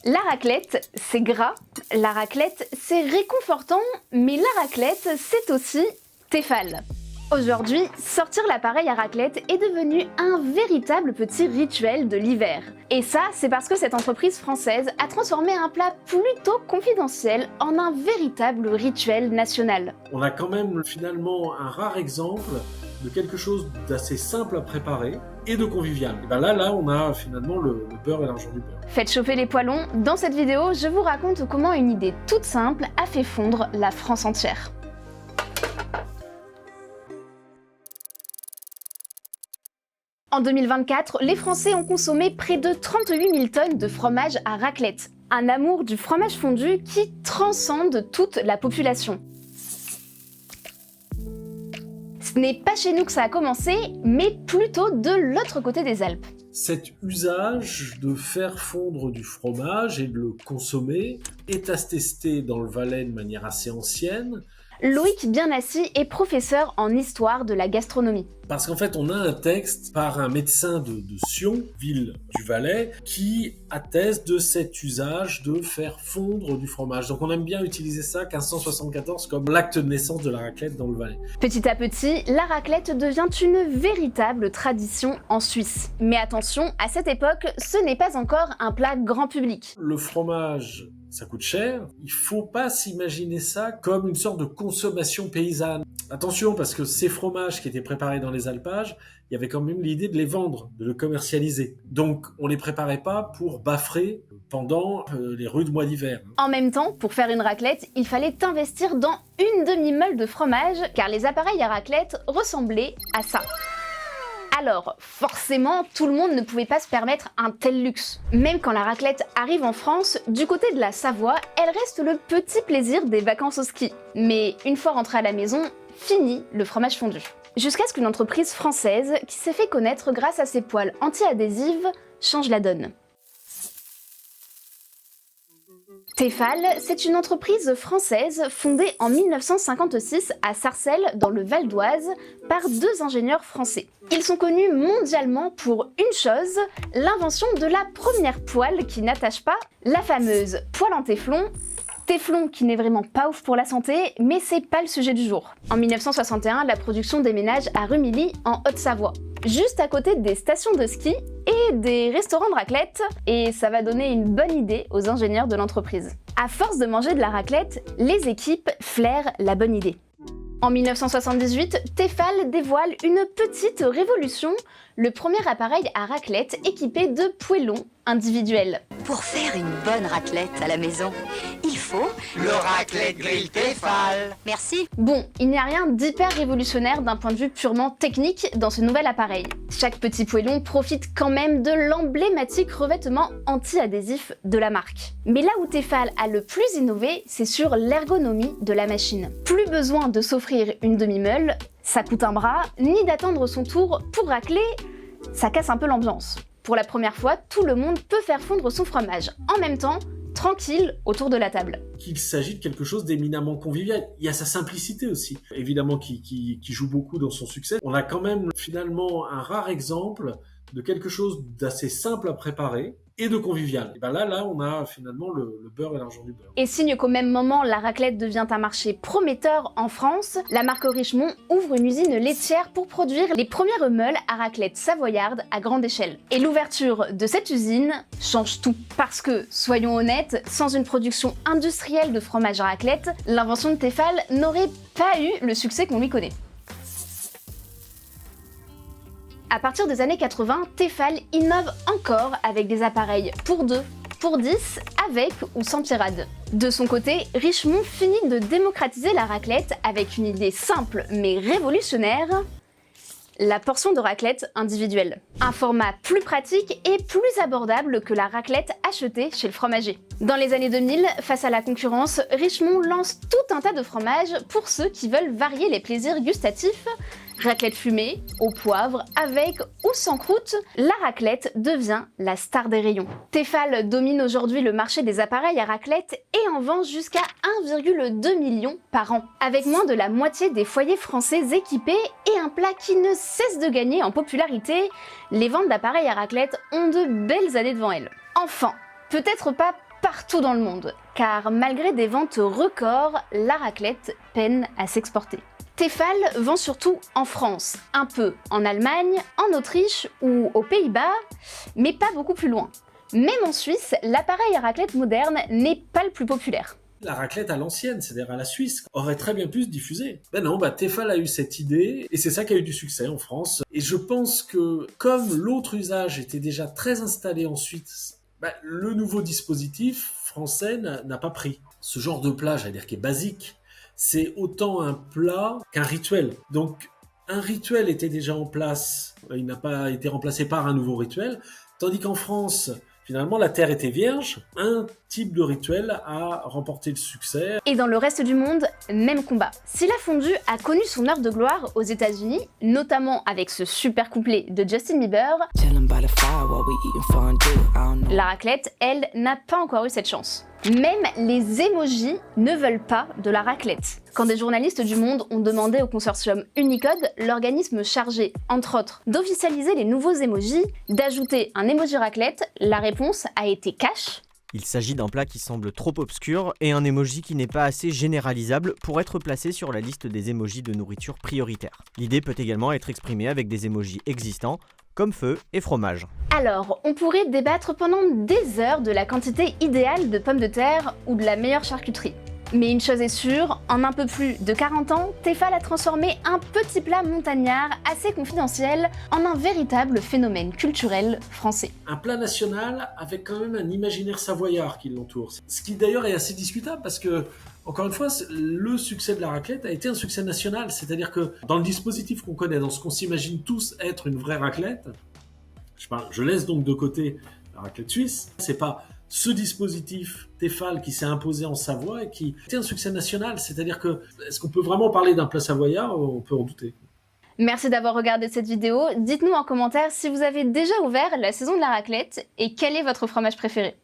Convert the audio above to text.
La raclette, c'est gras, la raclette, c'est réconfortant, mais la raclette, c'est aussi Tefal. Aujourd'hui, sortir l'appareil à raclette est devenu un véritable petit rituel de l'hiver. Et ça, c'est parce que cette entreprise française a transformé un plat plutôt confidentiel en un véritable rituel national. On a quand même finalement un rare exemple de quelque chose d'assez simple à préparer et de convivial. Et ben là, on a finalement le beurre et l'argent du beurre. Faites chauffer les poêlons, dans cette vidéo, je vous raconte comment une idée toute simple a fait fondre la France entière. En 2024, les Français ont consommé près de 38 000 tonnes de fromage à raclette. Un amour du fromage fondu qui transcende toute la population. Ce n'est pas chez nous que ça a commencé, mais plutôt de l'autre côté des Alpes. Cet usage de faire fondre du fromage et de le consommer est attesté dans le Valais de manière assez ancienne. Loïc Bienassi est professeur en histoire de la gastronomie. Parce qu'en fait, on a un texte par un médecin de Sion, ville du Valais, qui atteste de cet usage de faire fondre du fromage. Donc on aime bien utiliser ça, 1574, comme l'acte de naissance de la raclette dans le Valais. Petit à petit, la raclette devient une véritable tradition en Suisse. Mais attention, à cette époque, ce n'est pas encore un plat grand public. Le fromage, ça coûte cher. Il faut pas s'imaginer ça comme une sorte de consommation paysanne. Attention, parce que ces fromages qui étaient préparés dans les alpages, il y avait quand même l'idée de les vendre, de le commercialiser. Donc, on les préparait pas pour bâfrer pendant les rudes mois d'hiver. En même temps, pour faire une raclette, il fallait investir dans une demi-meule de fromage, car les appareils à raclette ressemblaient à ça. Alors, forcément, tout le monde ne pouvait pas se permettre un tel luxe. Même quand la raclette arrive en France, du côté de la Savoie, elle reste le petit plaisir des vacances au ski. Mais une fois rentrée à la maison, fini le fromage fondu. Jusqu'à ce qu'une entreprise française, qui s'est fait connaître grâce à ses poêles anti-adhésives, change la donne. Tefal, c'est une entreprise française fondée en 1956 à Sarcelles, dans le Val d'Oise, par deux ingénieurs français. Ils sont connus mondialement pour une chose, l'invention de la première poêle qui n'attache pas, la fameuse poêle en téflon. Téflon qui n'est vraiment pas ouf pour la santé, mais c'est pas le sujet du jour. En 1961, la production déménage à Rumilly, en Haute-Savoie, juste à côté des stations de ski et des restaurants de raclette, et ça va donner une bonne idée aux ingénieurs de l'entreprise. À force de manger de la raclette, les équipes flairent la bonne idée. En 1978, Tefal dévoile une petite révolution, le premier appareil à raclette équipé de poêlons individuels. Pour faire une bonne raclette à la maison, il faut le raclette grill Tefal. Merci. Bon, il n'y a rien d'hyper révolutionnaire d'un point de vue purement technique dans ce nouvel appareil. Chaque petit poêlon profite quand même de l'emblématique revêtement anti-adhésif de la marque. Mais là où Tefal a le plus innové, c'est sur l'ergonomie de la machine. Plus besoin de s'offrir une demi-meule, ça coûte un bras, ni d'attendre son tour pour racler, ça casse un peu l'ambiance. Pour la première fois, tout le monde peut faire fondre son fromage en même temps, tranquille, autour de la table. Qu'il s'agit de quelque chose d'éminemment convivial. Il y a sa simplicité aussi, évidemment, qui joue beaucoup dans son succès. On a quand même finalement un rare exemple de quelque chose d'assez simple à préparer et de convivial. Et ben là, on a finalement le beurre et l'argent du beurre. Et signe qu'au même moment, la raclette devient un marché prometteur en France, la marque Richemont ouvre une usine laitière pour produire les premières meules à raclette savoyarde à grande échelle. Et l'ouverture de cette usine change tout. Parce que, soyons honnêtes, sans une production industrielle de fromage à raclette, l'invention de Tefal n'aurait pas eu le succès qu'on lui connaît. À partir des années 80, Tefal innove encore avec des appareils pour 2, pour 10, avec ou sans pirade. De son côté, Richemont finit de démocratiser la raclette avec une idée simple mais révolutionnaire, la portion de raclette individuelle. Un format plus pratique et plus abordable que la raclette achetée chez le fromager. Dans les années 2000, face à la concurrence, Richemont lance tout un tas de fromages pour ceux qui veulent varier les plaisirs gustatifs. Raclette fumée, au poivre, avec ou sans croûte, la raclette devient la star des rayons. Tefal domine aujourd'hui le marché des appareils à raclette et en vend jusqu'à 1,2 million par an. Avec moins de la moitié des foyers français équipés et un plat qui ne cesse de gagner en popularité, les ventes d'appareils à raclette ont de belles années devant elles. Enfin, peut-être pas partout dans le monde, car malgré des ventes records, la raclette peine à s'exporter. Tefal vend surtout en France, un peu en Allemagne, en Autriche ou aux Pays-Bas, mais pas beaucoup plus loin. Même en Suisse, l'appareil à raclette moderne n'est pas le plus populaire. La raclette à l'ancienne, c'est-à-dire à la Suisse, aurait très bien pu se diffuser. Ben non, Tefal a eu cette idée, et c'est ça qui a eu du succès en France. Et je pense que, comme l'autre usage était déjà très installé ensuite, le nouveau dispositif français n'a pas pris. Ce genre de plat, j'allais dire, qui est basique, c'est autant un plat qu'un rituel. Donc, un rituel était déjà en place, il n'a pas été remplacé par un nouveau rituel, tandis qu'en France, finalement, la terre était vierge, un type de rituel a remporté le succès. Et dans le reste du monde, même combat. Si la fondue a connu son heure de gloire aux États-Unis, notamment avec ce super couplet de Justin Bieber, la raclette, elle, n'a pas encore eu cette chance. Même les emojis ne veulent pas de la raclette. Quand des journalistes du Monde ont demandé au consortium Unicode, l'organisme chargé, entre autres, d'officialiser les nouveaux emojis, d'ajouter un emoji raclette, la réponse a été cash. Il s'agit d'un plat qui semble trop obscur et un emoji qui n'est pas assez généralisable pour être placé sur la liste des emojis de nourriture prioritaire. L'idée peut également être exprimée avec des emojis existants, comme feu et fromage. Alors, on pourrait débattre pendant des heures de la quantité idéale de pommes de terre ou de la meilleure charcuterie. Mais une chose est sûre, en un peu plus de 40 ans, Tefal a transformé un petit plat montagnard assez confidentiel en un véritable phénomène culturel français. Un plat national avec quand même un imaginaire savoyard qui l'entoure. Ce qui d'ailleurs est assez discutable parce que, encore une fois, le succès de la raclette a été un succès national. C'est-à-dire que dans le dispositif qu'on connaît, dans ce qu'on s'imagine tous être une vraie raclette, je laisse donc de côté la raclette suisse, c'est pas ce dispositif Tefal qui s'est imposé en Savoie et qui était un succès national. C'est-à-dire que, est-ce qu'on peut vraiment parler d'un plat savoyard? On peut en douter. Merci d'avoir regardé cette vidéo. Dites-nous en commentaire si vous avez déjà ouvert la saison de la raclette et quel est votre fromage préféré.